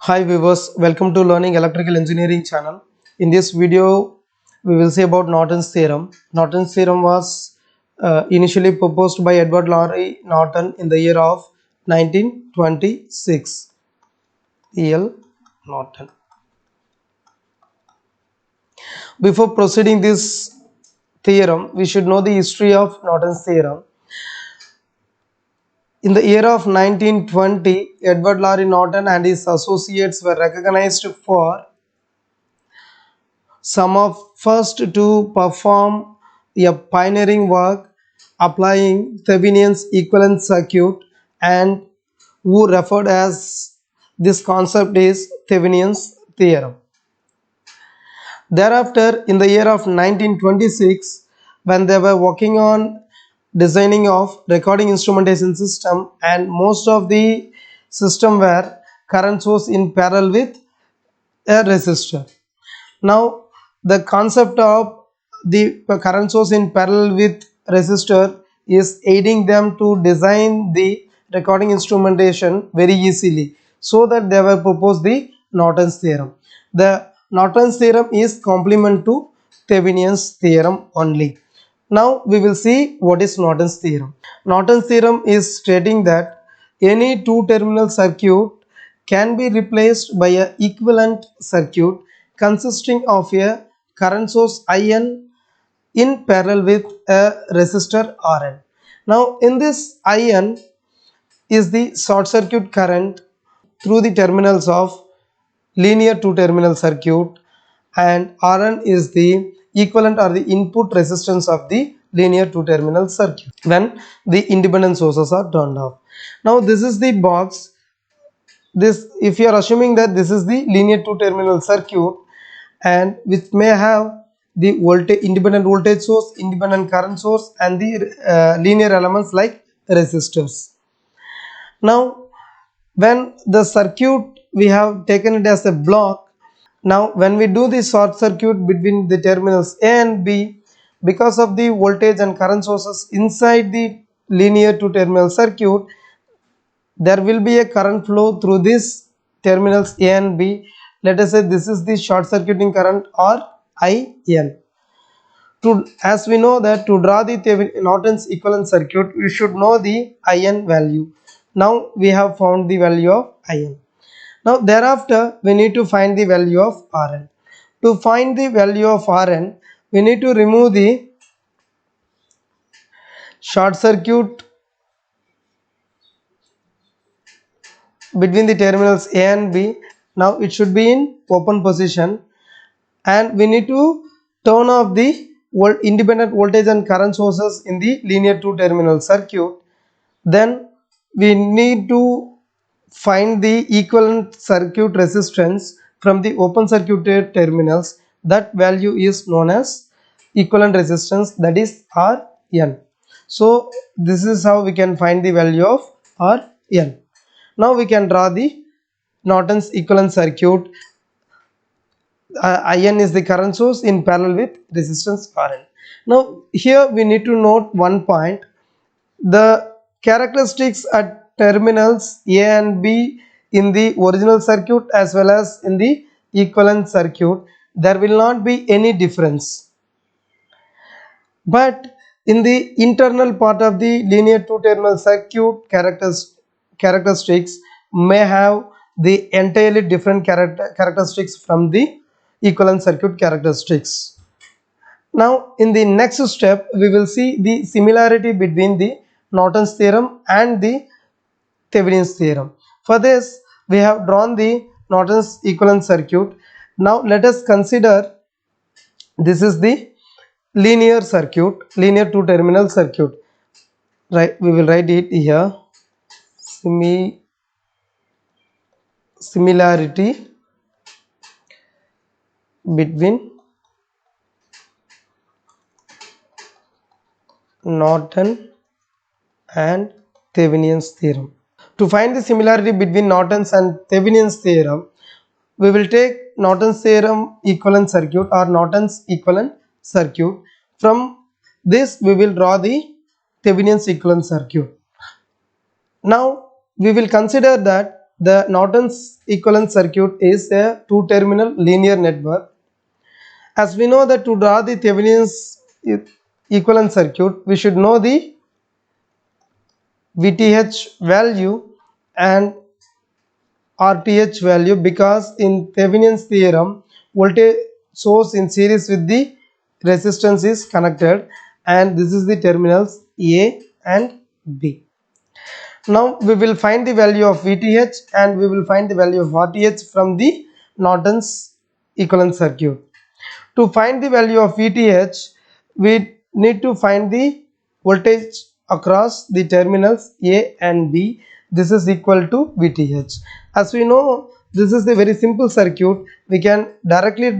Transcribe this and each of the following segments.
Hi viewers, welcome to Learning Electrical Engineering channel. In this video, we will see about Norton's theorem. Norton's theorem was initially proposed by Edward Laurie Norton in the year of 1926. E.L. Norton. Before proceeding this theorem, we should know the history of Norton's theorem. In the year of 1920, Edward Laurie Norton and his associates were recognized for some of first to perform a pioneering work applying Thevenin's equivalent circuit, and who referred as this concept is Thevenin's theorem. Thereafter, in the year of 1926, when they were working on designing of recording instrumentation system, and most of the system were current source in parallel with a resistor. Now the concept of the current source in parallel with resistor is aiding them to design the recording instrumentation very easily, so that they will propose the Norton's theorem. The Norton's theorem is complement to Thevenin's theorem only. Now we will see what is Norton's theorem. Norton's theorem is stating that any two terminal circuit can be replaced by a equivalent circuit consisting of a current source IN in parallel with a resistor RN. Now in this IN is the short circuit current through the terminals of linear two terminal circuit, and Rn is the equivalent or the input resistance of the linear two terminal circuit when the independent sources are turned off. Now this is the box. This, if you are assuming that this is the linear two terminal circuit, and which may have the voltage, independent voltage source, independent current source, and the linear elements like resistors. Now when the circuit we have taken it as a block, now when we do the short circuit between the terminals A and B, because of the voltage and current sources inside the linear two terminal circuit, there will be a current flow through these terminals A and B. Let us say this is the short circuiting current, or IN. As we know that to draw the Norton's equivalent circuit, we should know the IN value. Now we have found the value of IN. Now thereafter we need to find the value of Rn. To find the value of Rn, we need to remove the short circuit between the terminals A and B. Now it should be in open position, and we need to turn off the independent voltage and current sources in the linear two terminal circuit. Then we need to find the equivalent circuit resistance from the open circuited terminals. That value is known as equivalent resistance, that is Rn. So this is how we can find the value of Rn. Now we can draw the Norton's equivalent circuit. IN is the current source in parallel with resistance Rn. Now here we need to note one point. The characteristics at terminals A and B in the original circuit as well as in the equivalent circuit, there will not be any difference. But in the internal part of the linear two terminal circuit, characteristics may have the entirely different characteristics from the equivalent circuit characteristics. Now in the next step we will see the similarity between the Norton's theorem and the Thevenin's theorem. For this we have drawn the Norton's equivalent circuit. Now let us consider this is the linear circuit, linear two terminal circuit. Right, we will write it here. Similarity between Norton and Thevenin's theorem. To find the similarity between Norton's and Thevenin's theorem, we will take Norton's theorem equivalent circuit or Norton's equivalent circuit. From this we will draw the Thevenin's equivalent circuit. Now we will consider that the Norton's equivalent circuit is a two-terminal linear network. As we know that to draw the Thevenin's equivalent circuit, we should know the VTH value and RTH value, because in Thevenin's theorem voltage source in series with the resistance is connected, and this is the terminals A and B. Now we will find the value of VTH and we will find the value of RTH from the Norton's equivalent circuit. To find the value of VTH, we need to find the voltage across the terminals A and B. This is equal to VTH. As we know, this is the very simple circuit. We can directly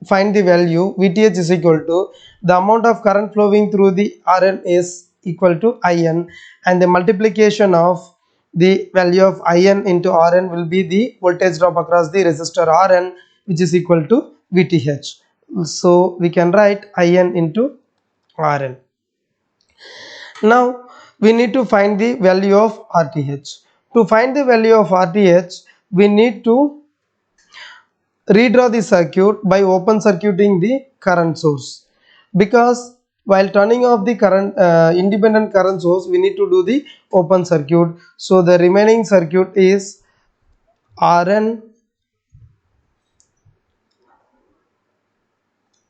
find the value. VTH is equal to the amount of current flowing through the RN is equal to IN, and the multiplication of the value of IN into RN will be the voltage drop across the resistor RN, which is equal to VTH. So we can write IN into RN. Now we need to find the value of RTH. To find the value of RTH, we need to redraw the circuit by open circuiting the current source, because while turning off the current independent current source, we need to do the open circuit. So the remaining circuit is RN,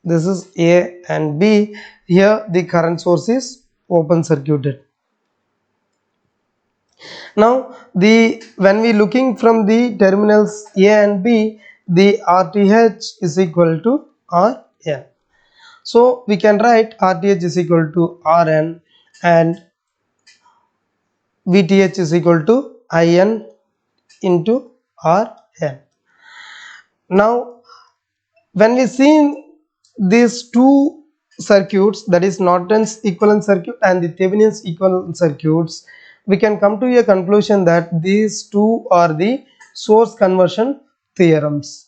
this is A and B. Here the current source is open circuited. Now when we looking from the terminals A and B, the RTH is equal to RN. So we can write RTH is equal to RN and VTH is equal to IN into RN. Now when we see these two circuits, that is Norton's equivalent circuit and the Thevenin's equivalent circuits, we can come to a conclusion that these two are the source conversion theorems.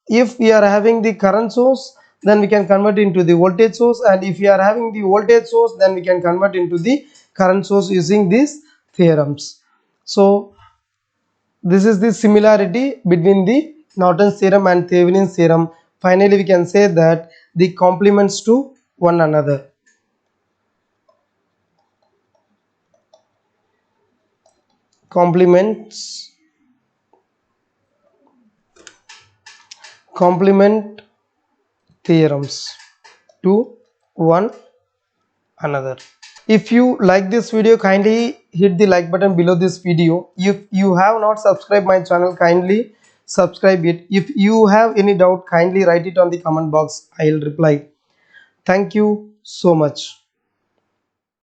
If we are having the current source, then we can convert into the voltage source, and if we are having the voltage source, then we can convert into the current source using these theorems. So this is the similarity between the Norton's theorem and Thevenin's theorem. Finally we can say that the complements to one another. Complement theorems to one another. If you like this video, kindly hit the like button below this video. If you have not subscribed my channel, kindly subscribe it. If you have any doubt, kindly write it on the comment box. I will reply. Thank you so much.